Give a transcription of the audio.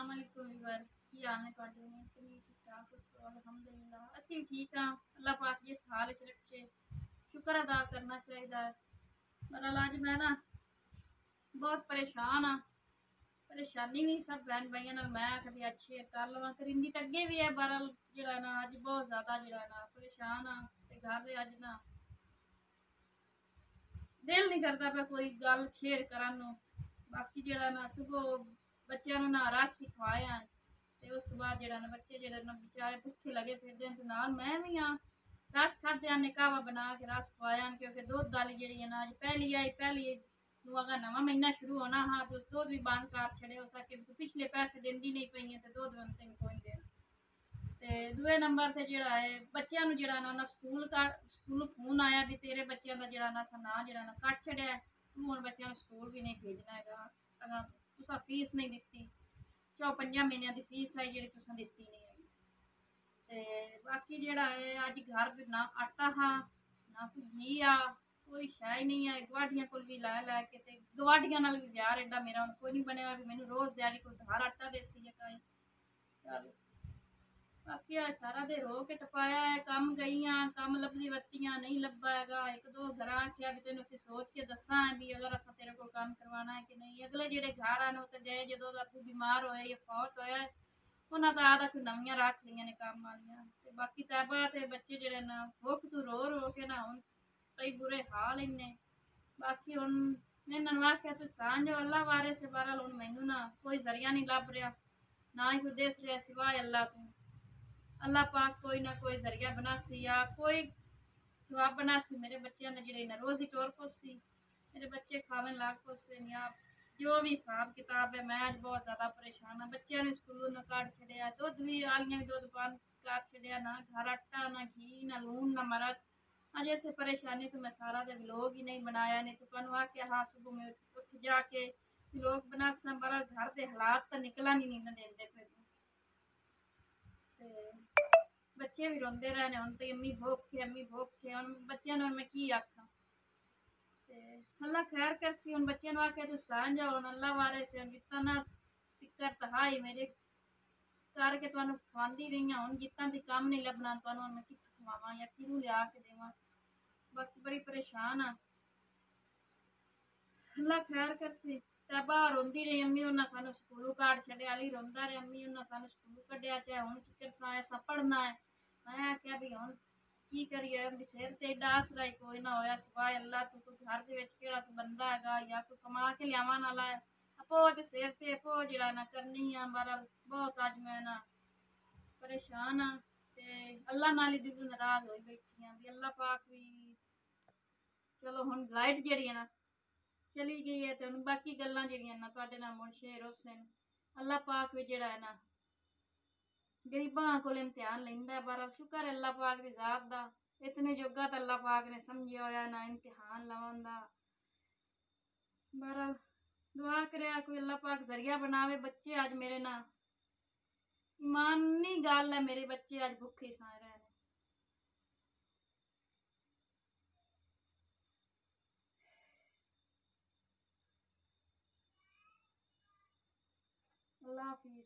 अस्सलामुअलैकुम वीवर की हाल ने तुहाडे ने कितनी ठीक ठाक हो अल्हम्दुलिल्लाह असीं ठीक हाँ अल्लाह पाक जिस हाल च रखे शुक्र अदा करना चाहिए। पर अज मैं ना बहुत परेशान हाँ। परेशानी नहीं सब बहन भाइयों नाल मैं कभी अच्छे कर लवां करिंदी तो अगे भी है बहरहाल जड़ा ना अज बहुत ज़्यादा जड़ा ना परेशान हाँ। ते घर दे अज ना दिल नहीं करता पे कोई गल शेयर करन नूं। बाकी जड़ा ना सुबह बच्चों ना रस ही खवाया ते उस तो बाद जड़ा ना बच्चे जड़े ना बेचारे भुखे लगे फिरदे ते नाल मैं भी हाँ। रस खाद्या ने कहवा बना के रस खवाया क्योंकि दुध वाली जी है ना अज पहली आई पहली अगर नवा महीना शुरू होना हाँ तो दुध भी बंद कर छड़े हो सके पिछले पैसे देंदी नहीं पई तो दुध तेन कोई देन। ते दूए नंबर ते जड़ा है बच्चों नूं जड़ा ना स्कूल फोन आया भी तेरे बच्चों का जड़ा ना ना जड़ा ना कट छड़िया तू हुण बच्चों स्कूल भी नहीं भेजना है अगर तुसा फीस नहीं दिती 4-5 महीनों की फीस आई जी तुसा दिती नहीं है। ते बाकी जड़ा है अज घर ना आटा हा ना कोई घी आ कोई शै ही नहीं है। गवाढ़ियां कोल भी लै लैके ते गवाढ़ियां नाल भी प्यार एडा मेरा हुण कोई नहीं बनया भी मैनू रोज़ दिहाड़ी कोई धार आटा देसी जकाई चल। बाकी अज सारा दिन रो के टपाया है कम गई हाँ कम लभदी वत्तियां नहीं लभा है। एक दो घर आख्या भी तेन असं सोच के दसा है भी अगर अस तेरे को काम करवाना है कि नहीं। अगले जेडे घर आने तो गए जो तू बीमार होए या फौत होया उन्होंने तो आदा कोई नवियां रख लिया ने काम वालियां। बाकी तैबा ते बच्चे जेडे ना भुख तू रो रो के ना हुण कई बुरे हाल इन्ने। बाकी हुण मैं इन्होंने आख्या तू सांझ अल्लाह वारे से बहरहाल हुण मैनू ना कोई जरिया नहीं लभ रहा ना ही कोई दस रहा सिवाय अल्लाह तू। अल्लाह पाक कोई ना कोई जरिया बनासी या कोई जवाब बनासी मेरे बच्चों ने जेडे रोज़ ही टोर पोसी मेरे बच्चे खावन लाग पोसे या जो भी हिसाब किताब है। मैं अज बहुत ज़्यादा परेशान हाँ बच्चों ने स्कूलों ना कट छड़िया दुध भी आलियां भी दुध बंद कर छड़िया ना घर आटा ना घी ना लून ना मरच। अज इस परेशानी तो मैं सारा दिन व्लॉग ही नहीं बनाया नहीं तो तुहानू आख्या हाँ सुबह में उठ जाके व्लॉग बनासा बड़ा घर के हालात तो निकलन ही नहीं देंदे फिर बच्चे भी रोंदे रहने हुण तो अम्मी भुख हम बच्चों ने मैं की आखा। अल्लाह खैर करसी हुण बच्चों ने आख्या तू सांझ जा हुण अल्लाह वारे से जितना ना तिक्कर तहा ही मेरे करके तुहानू खवांदी रही हूँ हुण जितना भी काम नहीं लभना तुहानू मैं कित्थों खवावां या किनू लिया के देवां। बाकी बड़ी परेशान हाँ अल्लाह खैर करसी। तैबा रोंदी रही अम्मी उन्हें सानू स्कूलों काट छड़िया अली रोंदा रहे अम्मी उन्हें सानू स्कूलों कढ़िया चाहे हुण किकर ऐसा पढ़ना है। मैं आख्या भी हुण की करिए सिर ते एडा आसरा ही कोई ना होया सिवाय अल्लाह तू कोई घर के केड़ा कोई बंदा है या कोई कमा के लियावन वाला है अपो ते सिर ते अपो जड़ा ना करनी है। बहरहाल बहुत अज मैं ना परेशान हाँ ते अल्लाह नाल ही दिल नाराज होई बैठी हाँ भी अल्लाह पाक भी चलो हुण लाइट जेहड़ी है ना चली गई है तो बाकी गल्लां जेहड़ियां ना तुहाडे नाल मुड़ शेयर होसे अल्लाह पाक भी जेड़ा है ना गरीबां कोल इम्तिहान लैंदा है। बहरहाल शुक्र है अल्लाह पाक दी जात दा इतने जोगा तो अल्लाह पाक ने समझिया होया ना इम्तिहान लवन दा। बहरहाल दुआ करे कोई अल्लाह पाक जरिया बनावे बच्चे अज मेरे ना ईमानी गल है मेरे बच्चे अज भुखे सह रहे हैं। अल्लाह हाफिज।